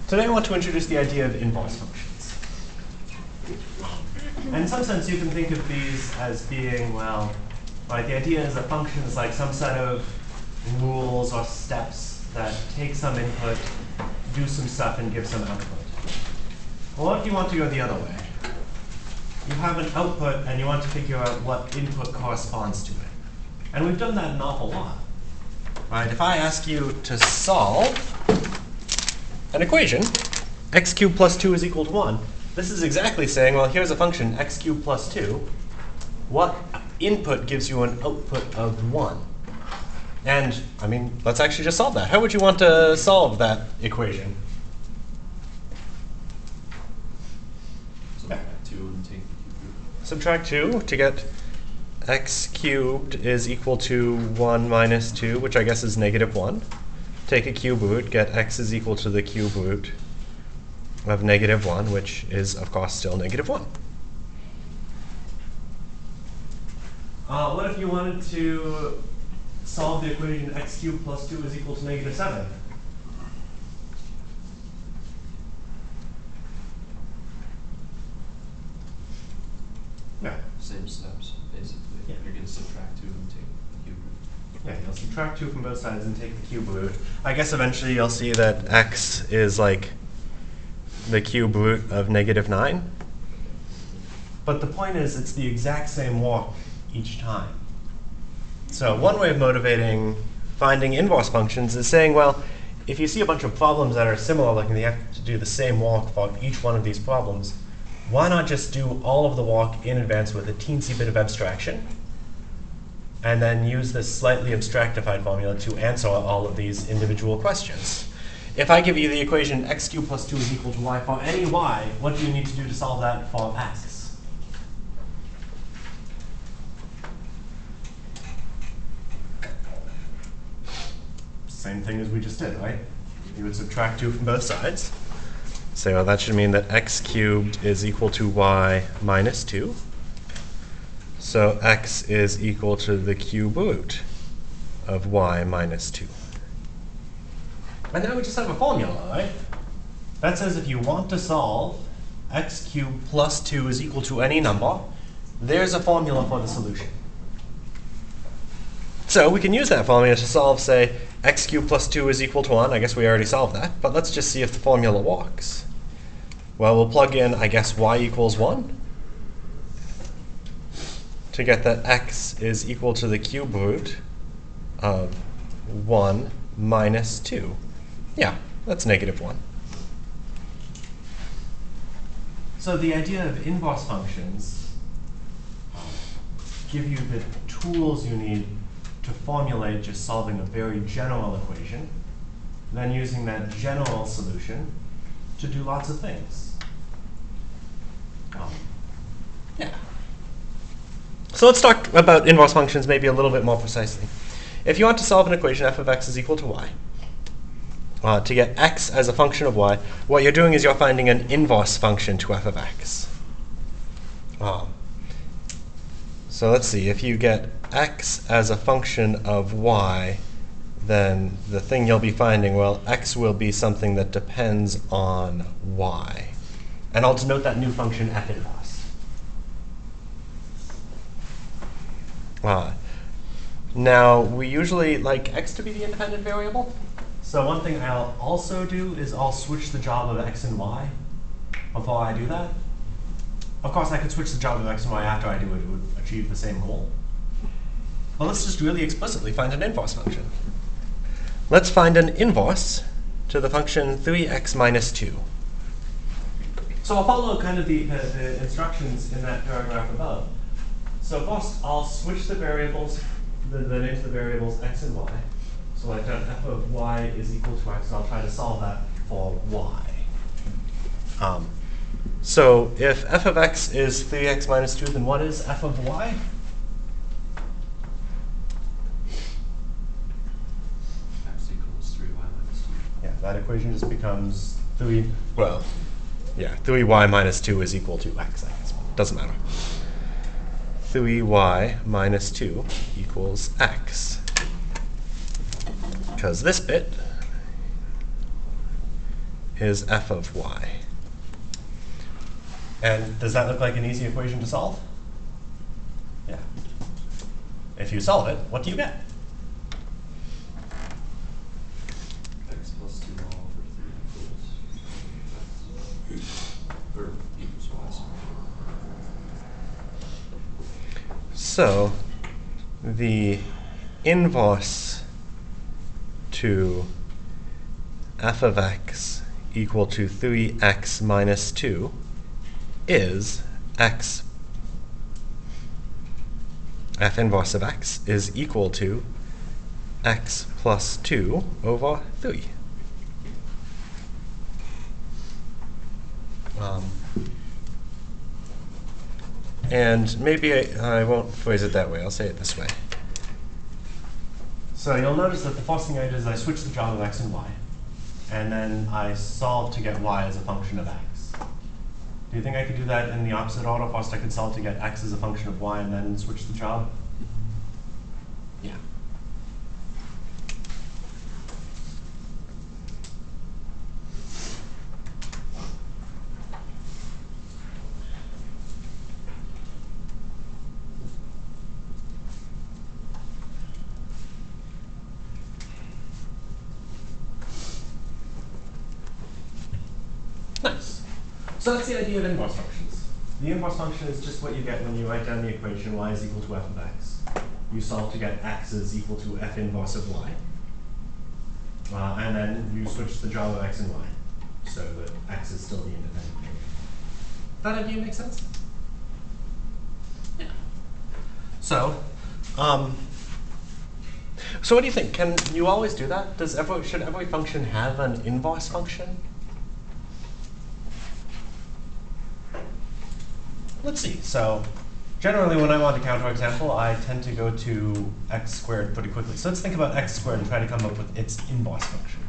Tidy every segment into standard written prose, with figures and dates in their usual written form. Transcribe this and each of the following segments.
Today I want to introduce the idea of inverse functions. And in some sense, you can think of these as being, well, right, the idea is a function is like some set of rules or steps that take some input, do some stuff, and give some output. Well, what if you want to go the other way? You have an output, and you want to figure out what input corresponds to it. And we've done that an awful lot. Right? If I ask you to solve an equation, x cubed plus 2 is equal to 1, this is exactly saying, well, here's a function, x cubed plus 2. What input gives you an output of 1? And, I mean, let's actually just solve that. How would you want to solve that equation? Subtract 2 and take the cube root. Subtract 2 to get x cubed is equal to 1 minus 2, which I guess is negative 1. Take a cube root, get x is equal to the cube root of negative 1, which is, of course, still negative 1. What if you wanted to solve the equation x cubed plus 2 is equal to negative 7? Yeah. Same steps, basically. Yeah. You're going to subtract 2 and take the cube root. Yeah, you'll subtract 2 from both sides and take the cube root. I guess eventually you'll see that x is like the cube root of negative 9. But the point is, it's the exact same walk each time. So one way of motivating finding inverse functions is saying, well, if you see a bunch of problems that are similar, like you have to do the same walk for each one of these problems, why not just do all of the walk in advance with a teensy bit of abstraction, and then use this slightly abstractified formula to answer all of these individual questions? If I give you the equation x cubed plus 2 is equal to y for any y, what do you need to do to solve that for x? Same thing as we just did, right? You would subtract 2 from both sides. So well, that should mean that x cubed is equal to y minus 2. So x is equal to the cube root of y minus 2. And now we just have a formula, right? That says if you want to solve x cubed plus 2 is equal to any number, there's a formula for the solution. So we can use that formula to solve, say, x cubed plus 2 is equal to 1. I guess we already solved that. But let's just see if the formula works. Well, we'll plug in, I guess, y equals 1 to get that x is equal to the cube root of 1 minus 2. Yeah, that's negative 1. So the idea of inverse functions give you the tools you need to formulate just solving a very general equation, then using that general solution to do lots of things. Yeah. So let's talk about inverse functions maybe a little bit more precisely. If you want to solve an equation f of x is equal to y, to get x as a function of y, what you're doing is you're finding an inverse function to f of x. So let's see, if you get x as a function of y, then the thing you'll be finding, well, x will be something that depends on y. And I'll denote that new function f inverse. Now, we usually like x to be the independent variable. So one thing I'll also do is I'll switch the job of x and y before I do that. Of course, I could switch the job of x and y after I do it. It would achieve the same goal. But let's just really explicitly find an inverse function. Let's find an inverse to the function 3x minus 2. So I'll follow kind of the instructions in that paragraph above. So first, I'll switch the variables, the names of the variables x and y. So I've got f of y is equal to x, and I'll try to solve that for y. So if f of x is 3x minus 2, then what is f of y? X equals 3y minus 2. Yeah, that equation just becomes 3y minus 2 is equal to x, I guess. Doesn't matter. 3y minus 2 equals x. Because this bit is f of y. And does that look like an easy equation to solve? Yeah. If you solve it, what do you get? X plus 2 all over 3 equals X, or equals Y. So the inverse to f of x equal to 3x minus 2 is x. F inverse of x is equal to x plus 2 over 3. And maybe I won't phrase it that way. I'll say it this way. So you'll notice that the first thing I did is I switched the job of x and y. And then I solved to get y as a function of x. Do you think I could do that in the opposite order? First I could solve to get x as a function of y and then switch the job? Yeah. Nice. So that's the idea of inverse functions. The inverse function is just what you get when you write down the equation y is equal to f of x. You solve to get x is equal to f inverse of y. And then you switch the job of x and y so that x is still the independent variable. That idea makes sense? Yeah. So what do you think? Can you always do that? Should every function have an inverse function? Let's see. So generally when I want a counterexample, I tend to go to x squared pretty quickly. So let's think about x squared and try to come up with its inverse function.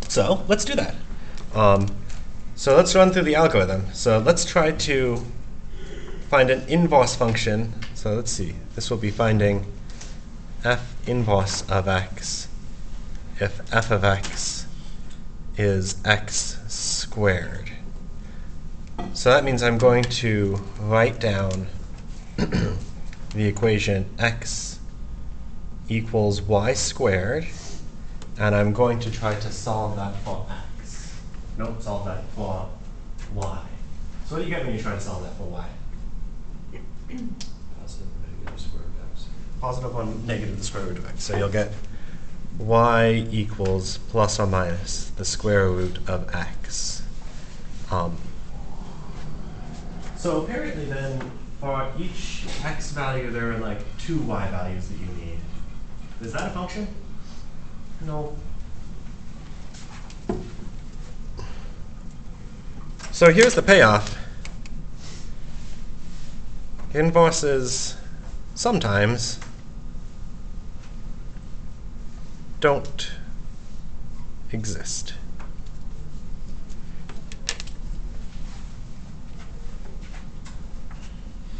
So let's do that. So let's run through the algorithm. So let's try to find an inverse function. So let's see. This will be finding f inverse of x if f of x is x squared. So that means I'm going to write down the equation x equals y squared, and I'm going to try to solve that for x. Nope, solve that for y. So what do you get when you try to solve that for y? Positive or negative square root of X. Positive or negative the square root of x. So you'll get y equals plus or minus the square root of x. So apparently then, for each x value, there are like 2 y values that you need. Is that a function? No. So here's the payoff. Inverses sometimes don't exist.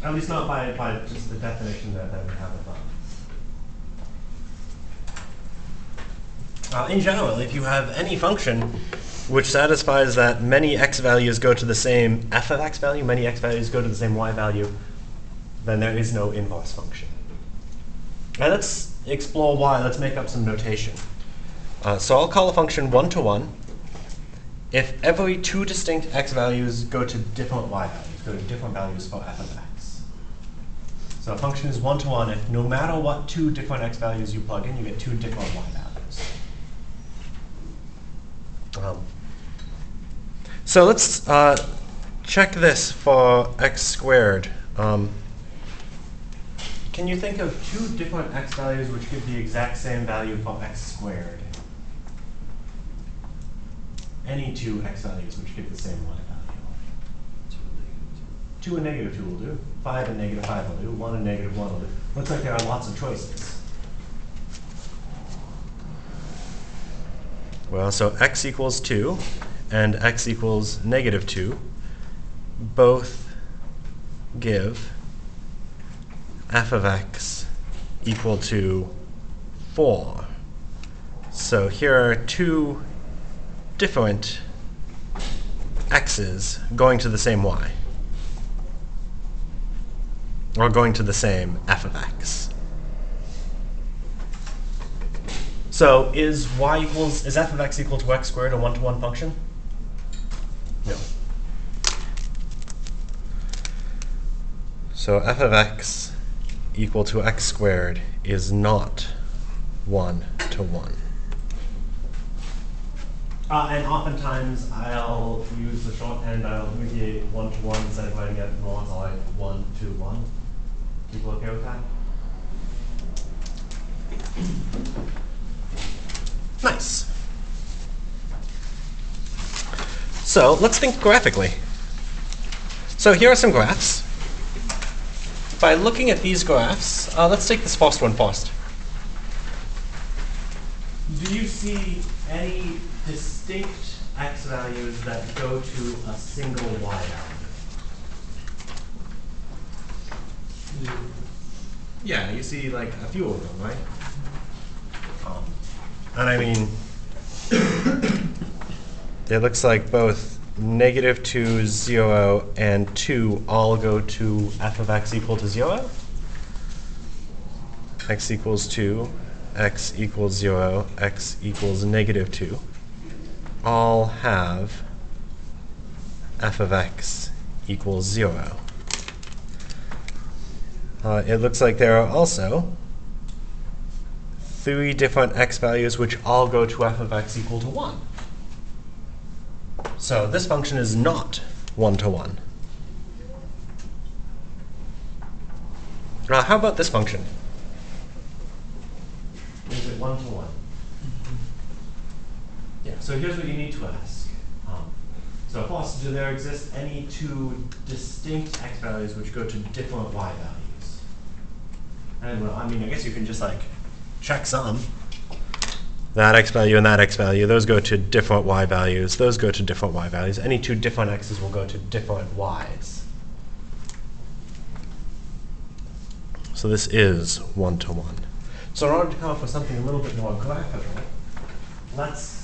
At least not by just the definition that we have above. In general, if you have any function which satisfies that many x values go to the same f of x value, many x values go to the same y value, then there is no inverse function. Now let's explore why. Let's make up some notation. So I'll call a function 1-to-1 if every 2 distinct x values go to different y values, go to different values for f of x. So a function is 1-to-1 if no matter what 2 different x values you plug in, you get 2 different y values. So let's check this for x squared. Can you think of 2 different x values which give the exact same value for x squared? Any 2 x values which give the same y value? 2 and negative 2 will do. 5 and negative 5 will do. 1 and negative 1 will do. Looks like there are lots of choices. Well, so x equals 2 and x equals negative 2 both give f of x equal to 4. So here are 2 different x's going to the same y, or going to the same f of x. So is f of x equal to x squared a one-to-one function? No. So f of x equal to x squared is not one-to-one. And oftentimes I'll use the shorthand, I'll abbreviate one-to-one instead of writing it more, so like 1 to 1. People okay with that? Nice. So let's think graphically. So here are some graphs. By looking at these graphs, let's take this first one first. Do you see any distinct x values that go to a single y value? Yeah, you see like a few of them, right? And I mean, it looks like both -2, 0, and 2 all go to f of x equal to 0. X equals 2, x equals 0, x equals -2. All have f of x equals 0. It looks like there are also 3 different x values which all go to f of x equal to 1. So this function is not one-to-one. How about this function? Is it one-to-one? Yeah, so here's what you need to ask. So first, do there exist any two distinct x values which go to different y values? And well, I mean, I guess you can just like check some. That x value and that x value, those go to different y values. Those go to different y values. Any two different x's will go to different y's. So this is one-to-one. So in order to come up with something a little bit more graphical, let's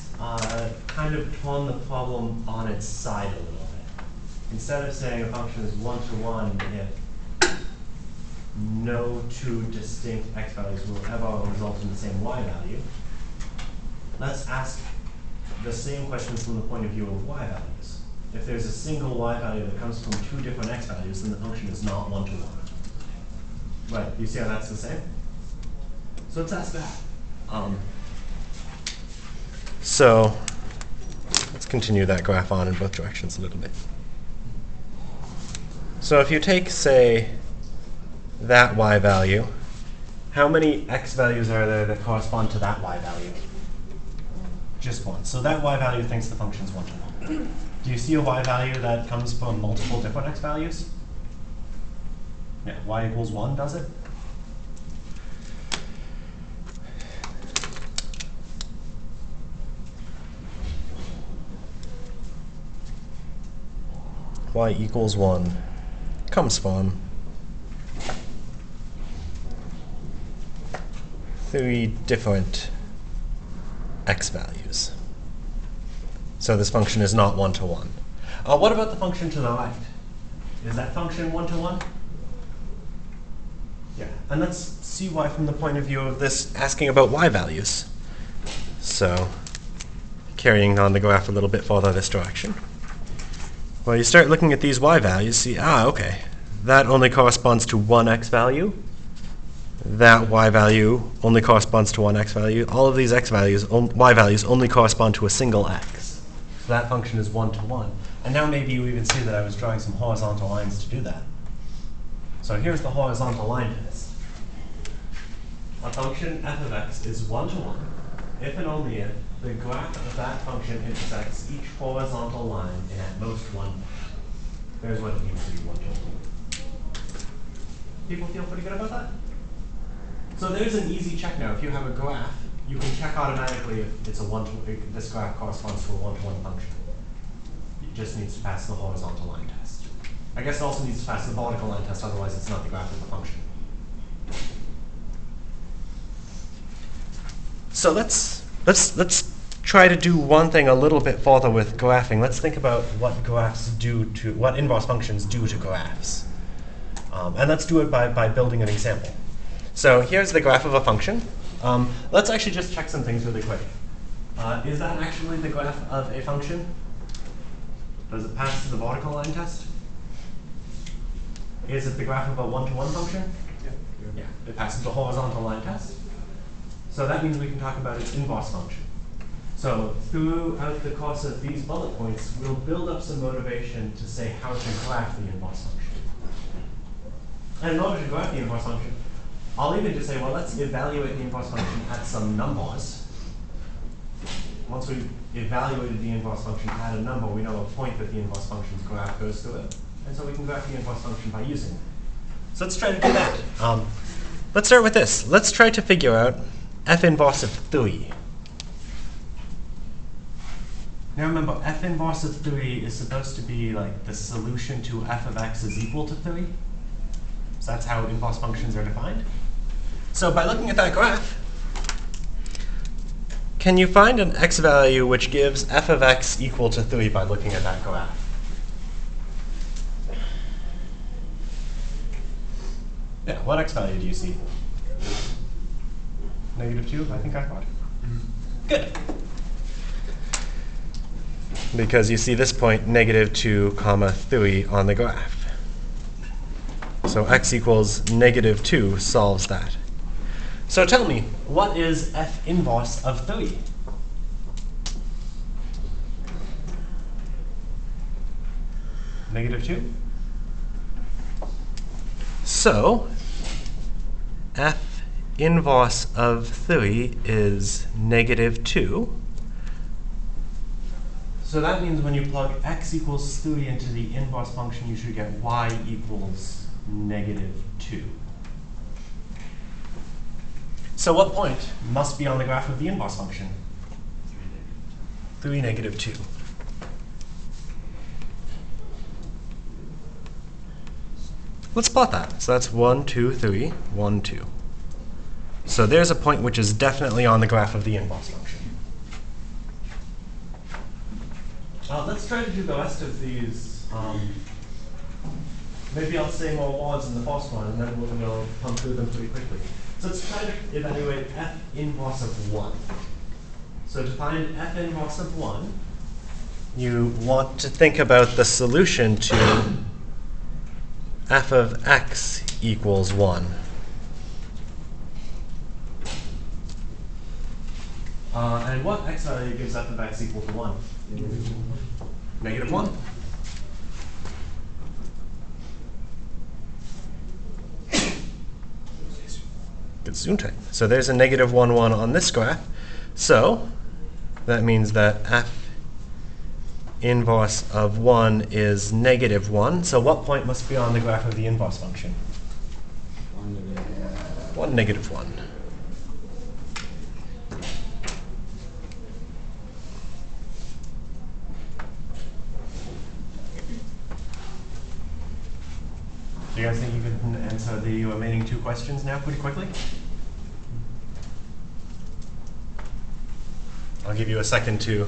kind of turn the problem on its side a little bit. Instead of saying a function is one-to-one if no two distinct x values will ever result in the same y value, let's ask the same questions from the point of view of y values. If there's a single y value that comes from two different x values, then the function is not one-to-one. Right, you see how that's the same? So let's ask that. So let's continue that graph on in both directions a little bit. So if you take, say, that y value, how many x values are there that correspond to that y value? Just one. So that y value thinks the function is one-to-one. Do you see a y value that comes from multiple different x values? Yeah, y equals 1, does it? Y equals 1 comes from 3 different x values. So this function is not one-to-one. What about the function to the right? Is that function one-to-one? Yeah, and let's see why from the point of view of this asking about y values. So carrying on the graph a little bit further this direction. Well, you start looking at these y values, see, okay, that only corresponds to one x value. That y value only corresponds to one x value. All of these x values, y values, only correspond to a single x. So that function is one-to-one. And now maybe you even see that I was drawing some horizontal lines to do that. So here's the horizontal line test. A function f of x is one-to-one if and only if the graph of that function intersects each horizontal line in at most one point. There's what it means to be one-to-one. People feel pretty good about that? So there's an easy check now. If you have a graph, you can check automatically if it's a if this graph corresponds to a one-to-one function. It just needs to pass the horizontal line test. I guess it also needs to pass the vertical line test, otherwise it's not the graph of the function. So let's try to do one thing a little bit further with graphing. Let's think about what what inverse functions do to graphs. And let's do it by building an example. So here's the graph of a function. Let's actually just check some things really quick. Is that actually the graph of a function? Does it pass the vertical line test? Is it the graph of a one-to-one function? Yeah, it passes the horizontal line test. So that means we can talk about its inverse function. So throughout the course of these bullet points, we'll build up some motivation to say how to graph the inverse function. And in order to graph the inverse function, I'll even just say, well, let's evaluate the inverse function at some numbers. Once we've evaluated the inverse function at a number, we know a point that the inverse function's graph goes through it. And so we can graph the inverse function by using it. So let's try to do that. Let's start with this. Let's try to figure out f inverse of 3. Now remember, f inverse of 3 is supposed to be like the solution to f of x is equal to 3. So that's how inverse functions are defined. So by looking at that graph, can you find an x value which gives f of x equal to 3 by looking at that graph? Yeah, what x value do you see? -2, I think I thought. Good. Because you see this point, -2, 3 on the graph. So x equals -2 solves that. So tell me, what is f inverse of 3? -2? So f inverse of 3 is -2. So that means when you plug x equals 3 into the inverse function, you should get y equals -2. So what point must be on the graph of the inverse function? 3, -2. Let's plot that. So that's 1, 2, 3, 1, 2. So there's a point which is definitely on the graph of the inverse function. Let's try to do the rest of these. Maybe I'll say more words in the first one, and then we'll come through them pretty quickly. So let's try to evaluate f inverse of 1. So to find f inverse of 1, you want to think about the solution to f of x equals 1. And what x value gives f of x equal to 1? -1. Good zoom time. So there's a -1, 1 on this graph. So that means that f inverse of 1 is -1. So what point must be on the graph of the inverse function? 1, -1. Do you guys think you can answer the remaining 2 questions now pretty quickly? I'll give you a second to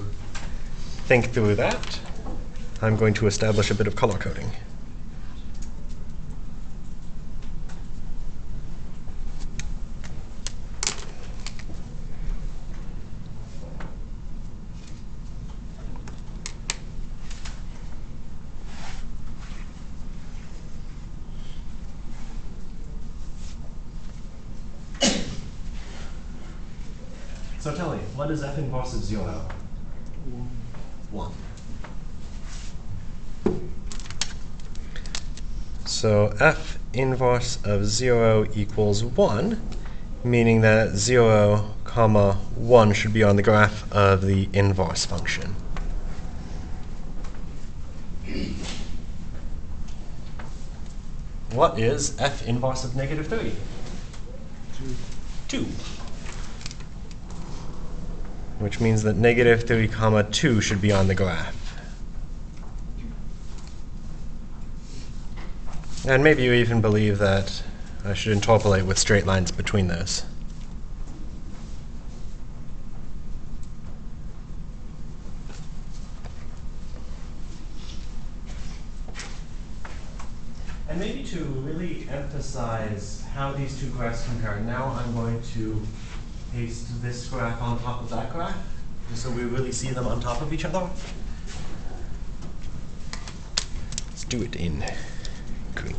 think through that. I'm going to establish a bit of color coding. So tell me, what is f inverse of 0? 1. So f inverse of 0 equals 1, meaning that 0, 1 should be on the graph of the inverse function. What is f inverse of -3? 2. Which means that -3, 2 should be on the graph. And maybe you even believe that I should interpolate with straight lines between those. And maybe to really emphasize how these two graphs compare, now I'm going to paste this graph on top of that graph, just so we really see them on top of each other. Let's do it in green.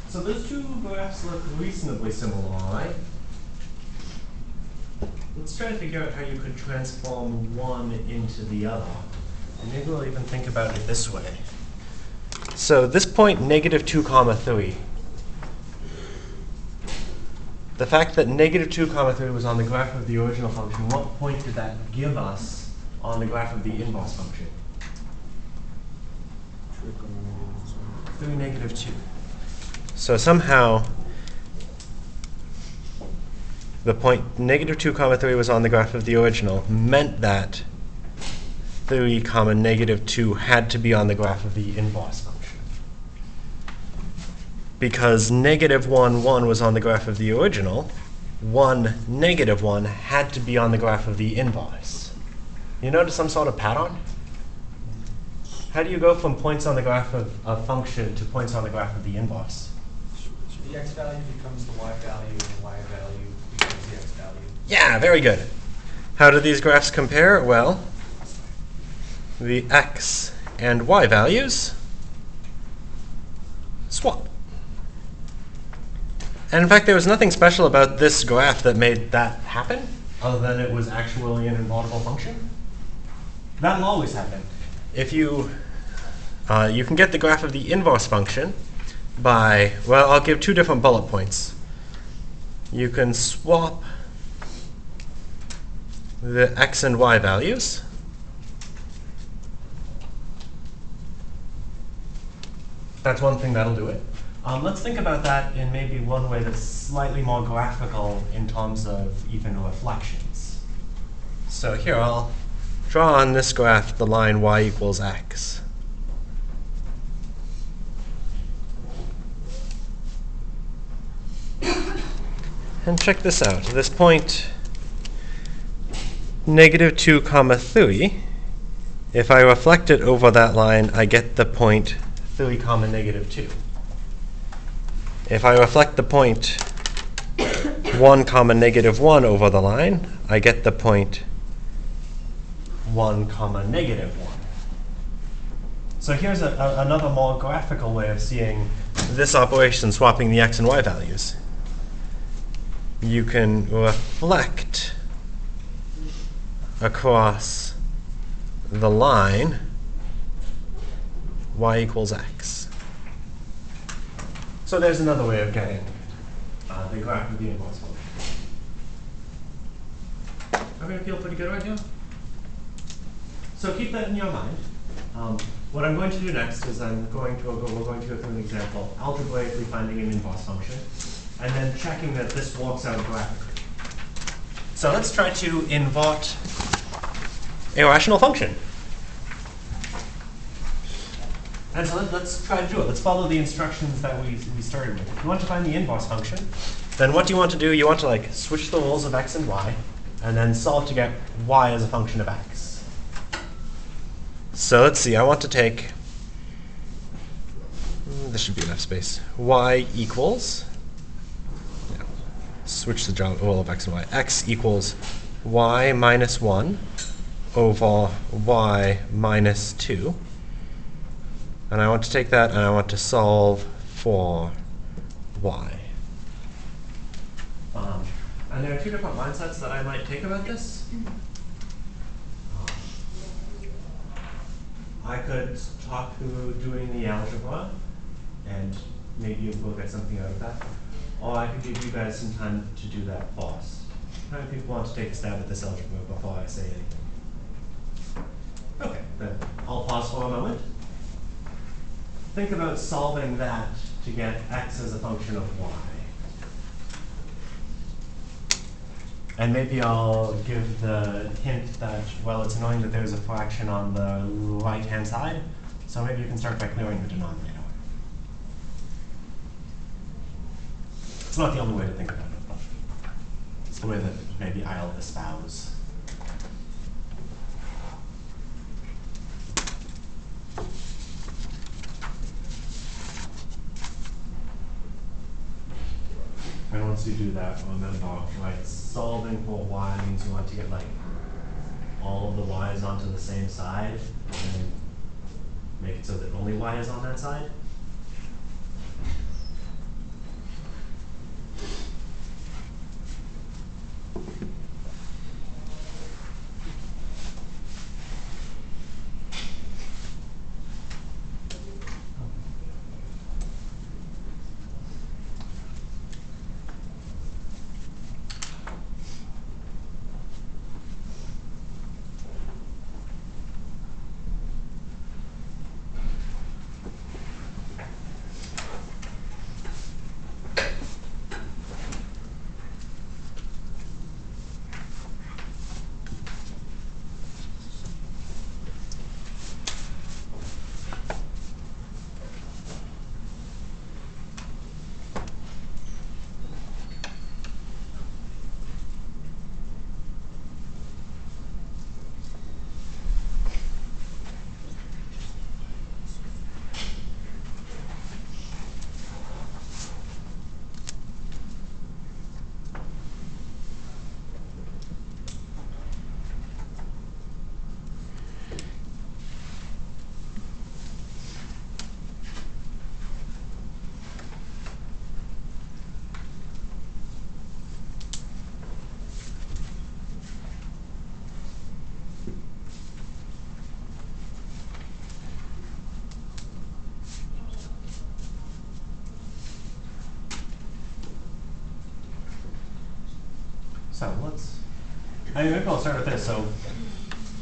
So those two graphs look reasonably similar, right? Let's try to figure out how you could transform one into the other. And maybe we'll even think about it this way. So this point, negative 2 comma 3. The fact that negative 2 comma 3 was on the graph of the original function, what point did that give us on the graph of the inverse function? 3, negative 2. So somehow the point negative 2 comma 3 was on the graph of the original meant that 3 comma negative 2 had to be on the graph of the inverse function. Because negative 1, 1 was on the graph of the original, 1, negative 1 had to be on the graph of the inverse. You notice some sort of pattern? How do you go from points on the graph of a function to points on the graph of the inverse? The x value becomes the y value, and the y value becomes the x value. Yeah, very good. How do these graphs compare? Well, the x and y values swap. And in fact, there was nothing special about this graph that made that happen, other than it was actually an invertible function. That'll always happen. If you can get the graph of the inverse function by, well, I'll give 2 different bullet points. You can swap the x and y values. That's one thing that'll do it. Let's think about that in maybe one way that's slightly more graphical in terms of even reflections. So here, I'll draw on this graph the line y equals x. And check this out. This point, negative 2 comma 3, if I reflect it over that line, I get the point 3 comma negative 2. If I reflect the point 1 comma negative 1 over the line, I get the point 1 comma negative 1. So here's another more graphical way of seeing this operation, swapping the x and y values. You can reflect across the line y equals x. So there's another way of getting the graph of the inverse function. Everybody feel pretty good right now? So keep that in your mind. What I'm going to do next is we're going to go through an example, algebraically finding an inverse function, and then checking that this works out graphically. So let's try to invert a rational function. And so let's try to do it. Let's follow the instructions that we started with. If you want to find the inverse function, then what do you want to do? You want to switch the rules of x and y, and then solve to get y as a function of x. So let's see. I want to take, this should be enough space, y equals, switch the rule of x and y, x equals y minus 1 over y minus 2. And I want to take that and I want to solve for y. And there are 2 different mindsets that I might take about this. I could talk through doing the algebra, and maybe we'll get something out of that. Or I could give you guys some time to do that first. How many people want to take a stab at this algebra before I say anything? Okay, then I'll pause for a moment. Think about solving that to get x as a function of y. And maybe I'll give the hint that, well, it's annoying that there's a fraction on the right-hand side, so maybe you can start by clearing the denominator. It's not the only way to think about it, but it's the way that maybe I'll espouse. And once you do that, remember, right, solving for y means you want to get like all of the y's onto the same side and make it so that only y is on that side. So maybe I'll start with this. So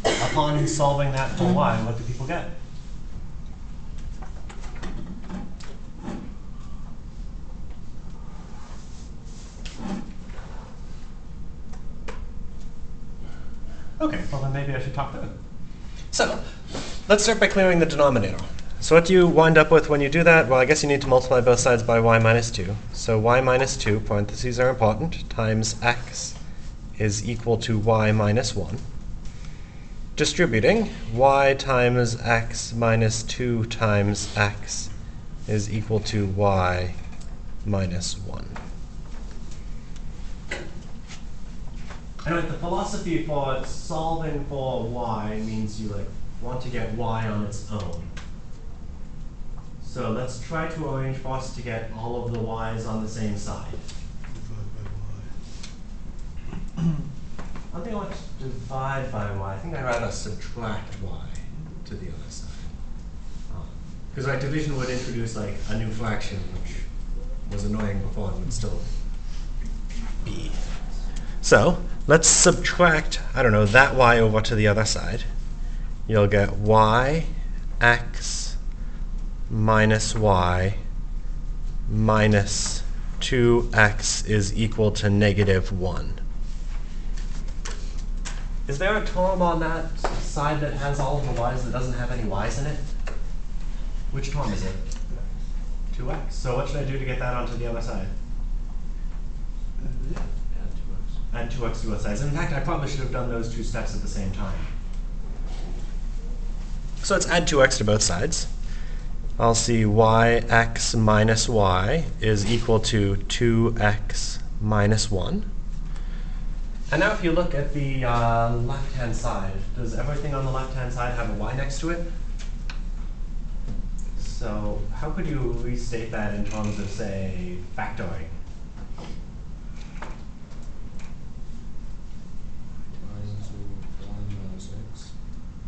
upon solving that for y, what do people get? Okay, well then maybe I should talk through it. So let's start by clearing the denominator. So what do you wind up with when you do that? Well, I guess you need to multiply both sides by y minus 2. So y minus 2, parentheses are important, times x is equal to y minus 1. Distributing, y times x minus 2 times x is equal to y minus 1. And the philosophy for solving for y means you want to get y on its own. So let's try to arrange for us to get all of the y's on the same side. I don't think I want to divide by y. I think I'd rather subtract y to the other side. Because division would introduce a new fraction, which was annoying before and would still be. So let's subtract, I don't know, that y over to the other side. You'll get y x minus y minus 2x is equal to negative 1. Is there a term on that side that has all of the y's that doesn't have any y's in it? Which term is it? 2x. So what should I do to get that onto the other side? Add 2x to both sides. In fact, I probably should have done those two steps at the same time. So let's add 2x to both sides. I'll see yx minus y is equal to 2x minus 1. And now if you look at the left-hand side, does everything on the left-hand side have a y next to it? So how could you restate that in terms of, say, factoring?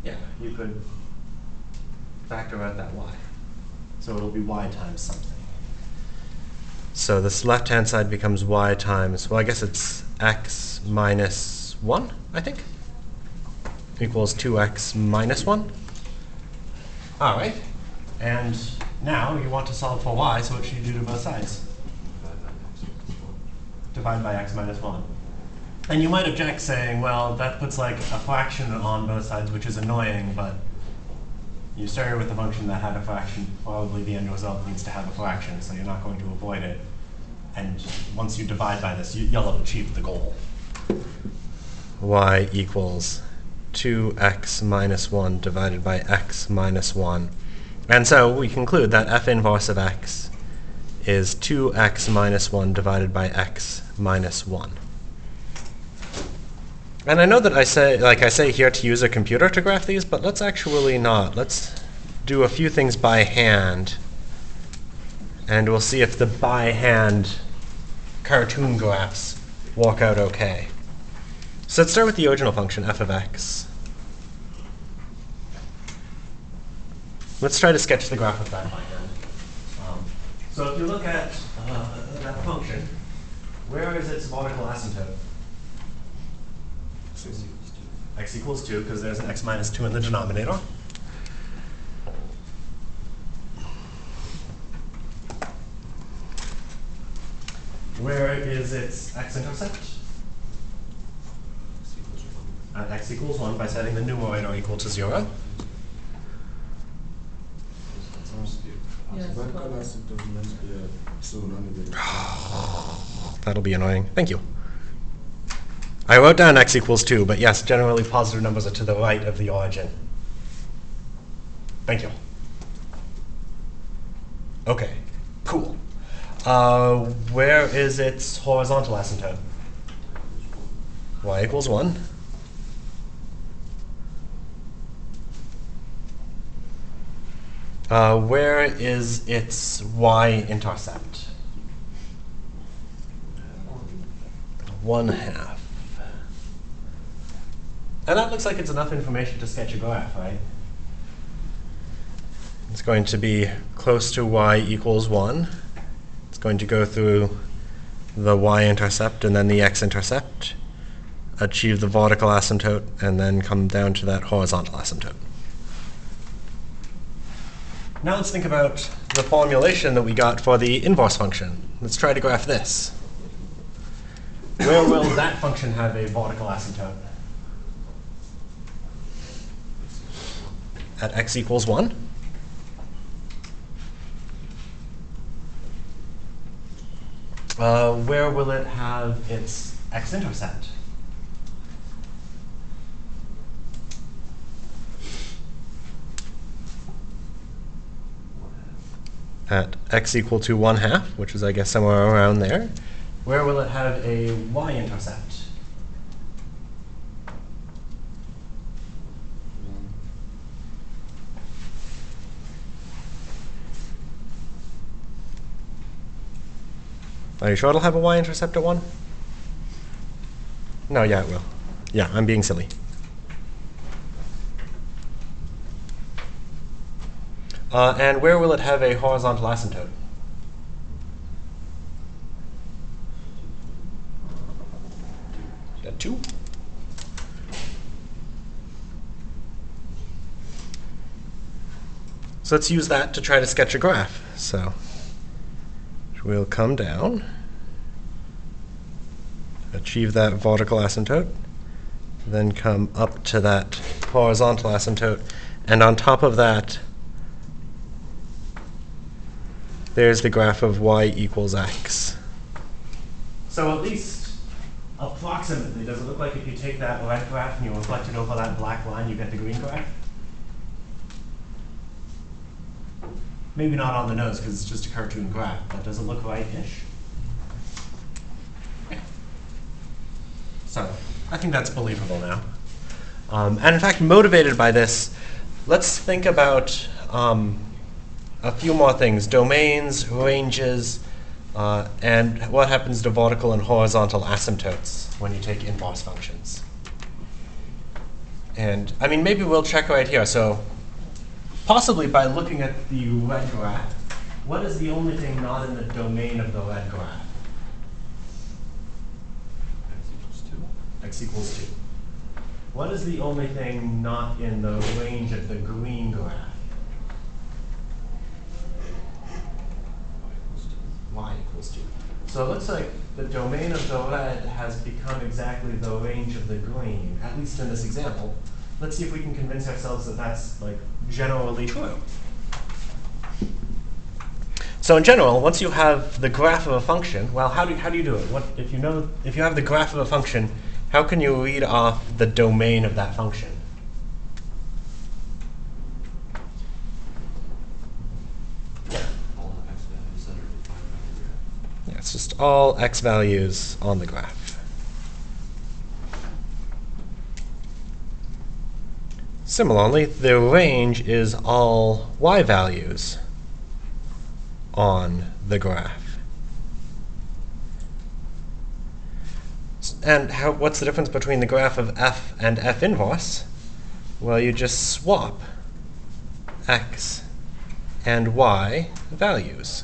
Yeah, you could factor out that y. So it'll be y times something. So this left-hand side becomes y times, well, I guess it's x minus 1, I think, equals 2x minus 1. All right. And now you want to solve for y, so what should you do to both sides? Divide by x minus 1. And you might object saying, well, that puts like a fraction on both sides, which is annoying, but you started with a function that had a fraction. Probably the end result needs to have a fraction, so you're not going to avoid it. And once you divide by this, you'll have achieved the goal. Y equals 2x minus 1 divided by x minus 1. And so we conclude that f inverse of x is 2x minus 1 divided by x minus 1. And I know that I say here to use a computer to graph these, but let's actually not. Let's do a few things by hand, and we'll see if the by hand cartoon graphs work out okay. So let's start with the original function, f of x. Let's try to sketch the graph of that by hand. So if you look at that function, where is its vertical asymptote? X equals 2, because there's an x minus 2 in the denominator. Where is its x-intercept? At x equals 1 by setting the numerator equal to 0. That'll be annoying. Thank you. I wrote down x equals 2, but yes, generally positive numbers are to the right of the origin. Thank you. Okay, cool. Where is its horizontal asymptote? Y equals 1. Where is its y-intercept? 1/2. And that looks like it's enough information to sketch a graph, right? It's going to be close to y equals 1. It's going to go through the y-intercept and then the x-intercept, achieve the vertical asymptote, and then come down to that horizontal asymptote. Now let's think about the formulation that we got for the inverse function. Let's try to graph this. Where will that function have a vertical asymptote? At x equals 1. Where will it have its x-intercept? At x equal to 1/2, which is, I guess, somewhere around there. Where will it have a y-intercept? Are you sure it'll have a y-intercept at 1? No, yeah, it will. Yeah, I'm being silly. And where will it have a horizontal asymptote? At 2. So let's use that to try to sketch a graph. So we'll come down, achieve that vertical asymptote, then come up to that horizontal asymptote, and on top of that, there's the graph of y equals x. So at least approximately, does it look like if you take that red graph and you reflect it over that black line, you get the green graph? Maybe not on the nose because it's just a cartoon graph, but does it look right-ish? Okay. So I think that's believable now. And in fact, motivated by this, let's think about a few more things: domains, ranges, and what happens to vertical and horizontal asymptotes when you take inverse functions. And I mean, maybe we'll check right here. So possibly by looking at the red graph, what is the only thing not in the domain of the red graph? X equals 2. What is the only thing not in the range of the green graph? Y equals 2. So it looks like the domain of the red has become exactly the range of the green, at least in this example. Let's see if we can convince ourselves that that's like generally true. So in general, once you have the graph of a function, well, how do you do it? If you have the graph of a function, how can you read off the domain of that function? All the x values that are defined by the graph. Yeah, it's just all x values on the graph. Similarly, the range is all y values on the graph. And what's the difference between the graph of f and f inverse? Well, you just swap x and y values.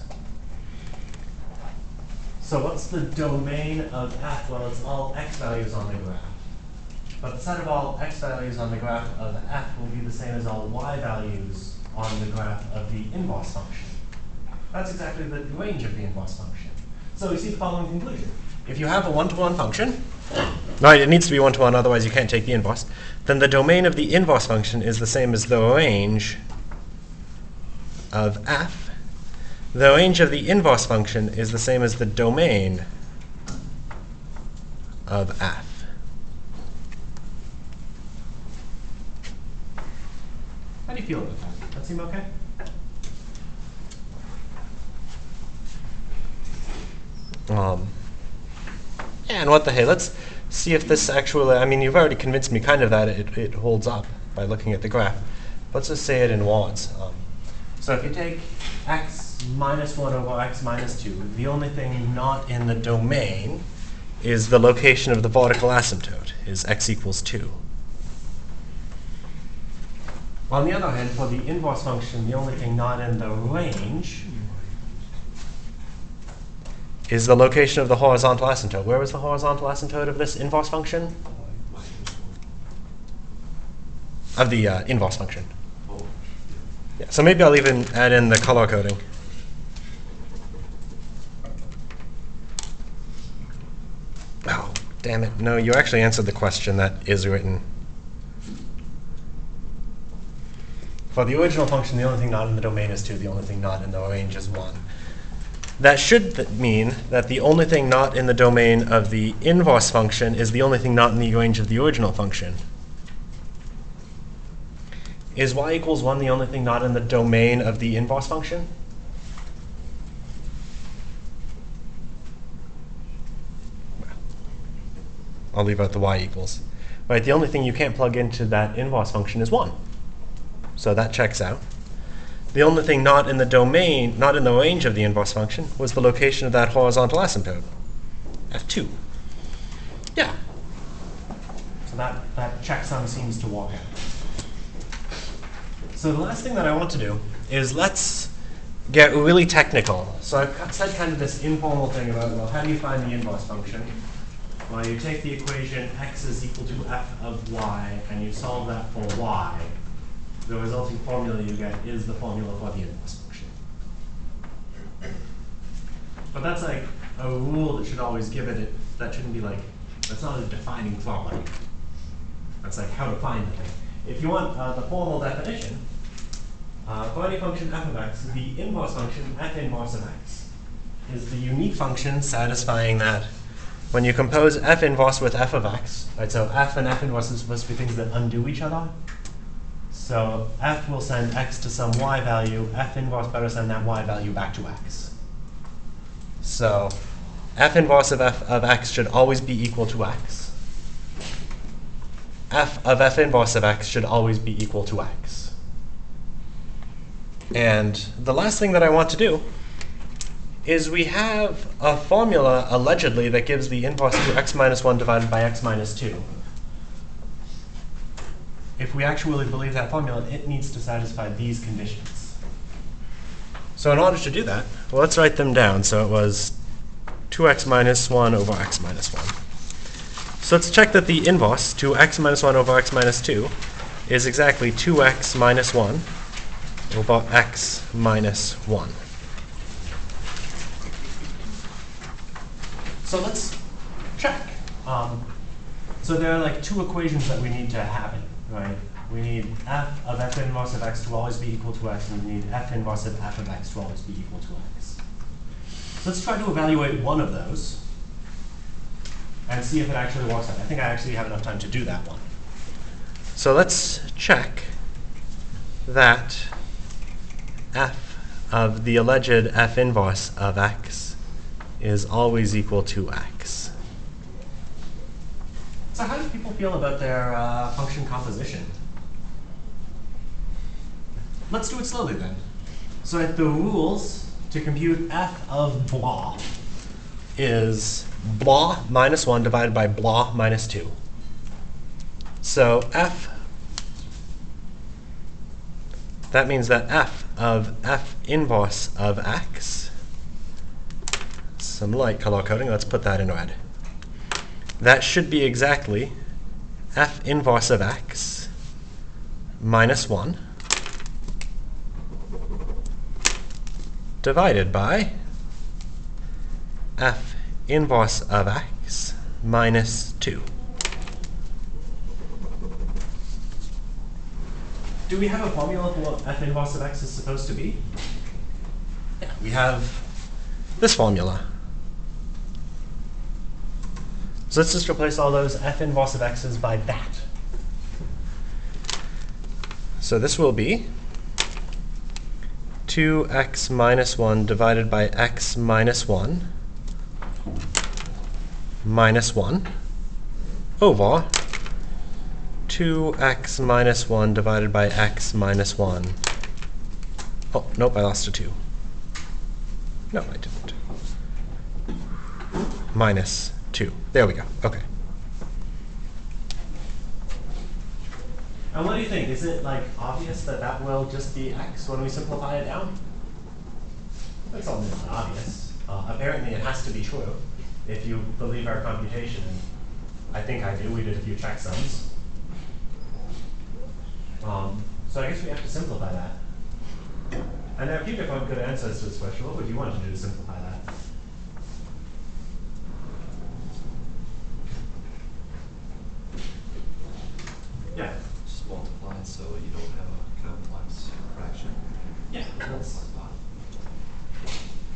So what's the domain of f? Well, it's all x values on the graph. But the set of all x values on the graph of f will be the same as all y values on the graph of the inverse function. That's exactly the range of the inverse function. So we see the following conclusion. If you have a one-to-one function, right, it needs to be one-to-one, otherwise you can't take the inverse, then the domain of the inverse function is the same as the range of f. The range of the inverse function is the same as the domain of f. How do you feel about that? That seem okay? And what the hey, let's see if this actually, I mean, you've already convinced me kind of that it holds up by looking at the graph. Let's just say it in words. So if you take x minus 1 over x minus 2, the only thing not in the domain is the location of the vertical asymptote, is x equals 2. On the other hand, for the inverse function, the only thing not in the range is the location of the horizontal asymptote. Where is the horizontal asymptote of this inverse function? Of the inverse function. Oh, Yeah, so maybe I'll even add in the color coding. Oh, damn it. No, you actually answered the question that is written. For the original function, the only thing not in the domain is 2. The only thing not in the range is 1. That should mean that the only thing not in the domain of the inverse function is the only thing not in the range of the original function. Is y equals 1 the only thing not in the domain of the inverse function? I'll leave out the y equals. Right, the only thing you can't plug into that inverse function is 1. So that checks out. The only thing not in the domain, not in the range of the inverse function, was the location of that horizontal asymptote, f2. Yeah. So that checksum seems to walk out. So the last thing that I want to do is let's get really technical. So I've said kind of this informal thing about, well, how do you find the inverse function? Well, you take the equation x is equal to f of y, and you solve that for y. The resulting formula you get is the formula for the inverse function. But that's like a rule that should always give it, that shouldn't be like, that's not a defining property. That's like how to find the thing. If you want the formal definition, for any function f of x, the inverse function f inverse of x is the unique function satisfying that when you compose f inverse with f of x, right, so f and f inverse is supposed to be things that undo each other. So f will send x to some y value, f inverse better send that y value back to x. So f inverse of f of x should always be equal to x. F of f inverse of x should always be equal to x. And the last thing that I want to do is we have a formula, allegedly, that gives the inverse to x minus 1 divided by x minus 2. If we actually believe that formula, it needs to satisfy these conditions. So in order to do that, well, let's write them down. So it was 2x minus 1 over x minus 1. So let's check that the inverse to x minus 1 over x minus 2 is exactly 2x minus 1 over x minus 1. So let's check. So there are like two equations that we need to have it, right? We need f of f inverse of x to always be equal to x, and we need f inverse of f of x to always be equal to x. So let's try to evaluate one of those and see if it actually works out. I think I actually have enough time to do that one. So let's check that f of the alleged f inverse of x is always equal to x. So how do people feel about their function composition? Let's do it slowly then. So the rules to compute f of blah Is blah minus 1 divided by blah minus 2. So that means that f of f inverse of x, some light color coding, let's put that in red. That should be exactly f inverse of x minus 1 divided by f inverse of x minus 2. Do we have a formula for what f inverse of x is supposed to be? Yeah, we have this formula. So let's just replace all those f inverse of x's by that. So this will be 2x minus 1 divided by x minus 1 minus 1 over 2x minus 1 divided by x minus 1. Oh, nope, I lost a 2. No, I didn't. Minus 2. There we go. Okay. And what do you think? Is it like obvious that that will just be x when we simplify it down? That's only not obvious. Apparently it has to be true if you believe our computation. I think I do. We did a few checksums. So I guess we have to simplify that. And there are a few different good answers to this question. What would you want to do to simplify that? Yeah. Just multiply it so you don't have a complex fraction. Yeah.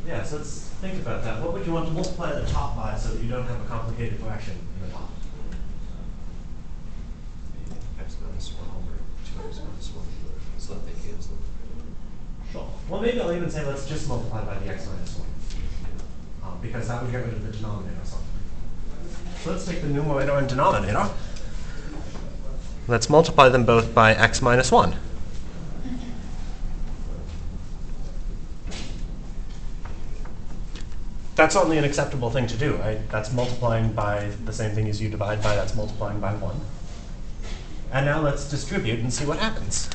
Yeah, so let's think about that. What would you want to multiply the top by so that you don't have a complicated fraction in the top? Maybe x minus 1 over 2x minus 1, so that they cancel. Sure. Well, maybe I'll even say let's just multiply by the x minus 1. Because that would get rid of the denominator or something. So let's take the numerator and denominator. Let's multiply them both by x minus 1. That's only an acceptable thing to do, right? That's multiplying by the same thing as you divide by, that's multiplying by 1. And now let's distribute and see what happens.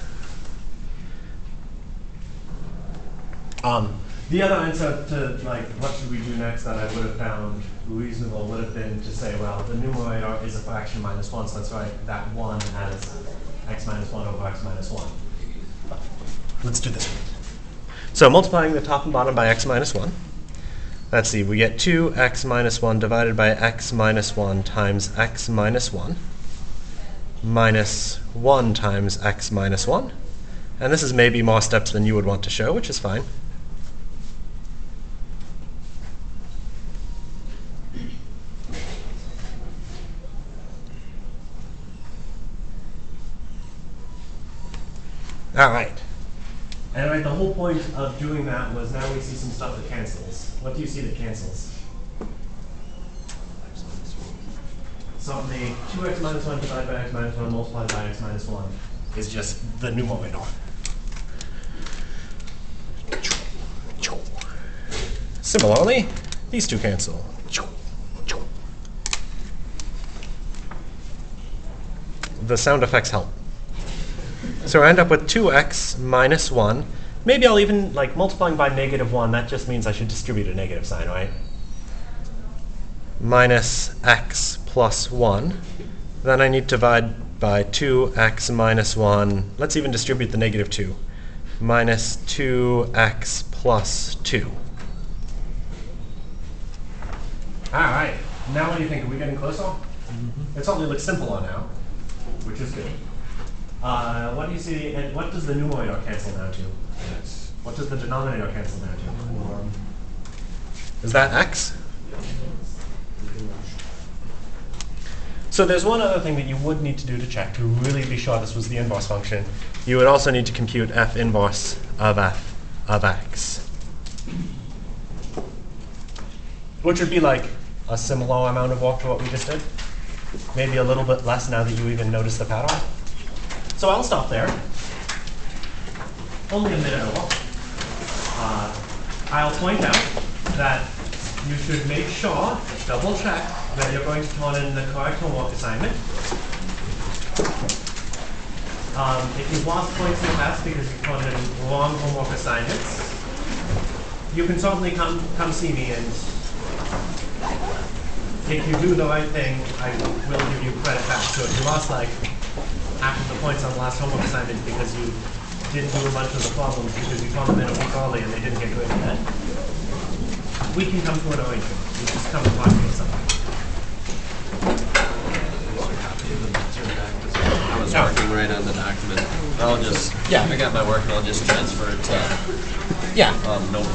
The other answer to like what should we do next that I would have found reasonable would have been to say, well, the numerator is a fraction minus 1, so let's write that 1 as x minus 1 over x minus 1. But let's do this. So multiplying the top and bottom by x minus 1. Let's see, we get 2x minus 1 divided by x minus 1 times x minus 1 minus 1 times x minus 1. And this is maybe more steps than you would want to show, which is fine. All right. And right, the whole point of doing that was now we see some stuff that cancels. What do you see that cancels? X minus 1. So the 2x minus 1 divided by x minus 1 multiplied by x minus 1 is just the numerator. Similarly, these two cancel. The sound effects help. So I end up with 2x minus 1. Maybe I'll even, like, multiplying by negative 1, that just means I should distribute a negative sign, right? Minus x plus 1. Then I need to divide by 2x minus 1. Let's even distribute the negative 2. Minus 2x plus 2. All right. Now what do you think? Are we getting closer? It certainly looks simpler now, which is good. What do you see, and what does the numerator cancel down to? Yes. What does the denominator cancel down to? Is that x? So there's one other thing that you would need to do to check to really be sure this was the inverse function. You would also need to compute f inverse of f of x, which would be like a similar amount of work to what we just did. Maybe a little bit less now that you even notice the pattern. So I'll stop there. Only a minute over. I'll point out that you should make sure, double check, that you're going to turn in the correct homework assignment. If you've lost points in class because you turned in wrong homework assignments, you can certainly come see me, and if you do the right thing, I will give you credit back. So if you lost like half of the points on the last homework assignment because you didn't do a bunch of the problems because you turned them in a week early and they didn't get graded then, we can come to an arrangement. You just come and talk to me something. I was working right on the document. I'll just, I got my work and I'll just transfer it to Yeah. notebook.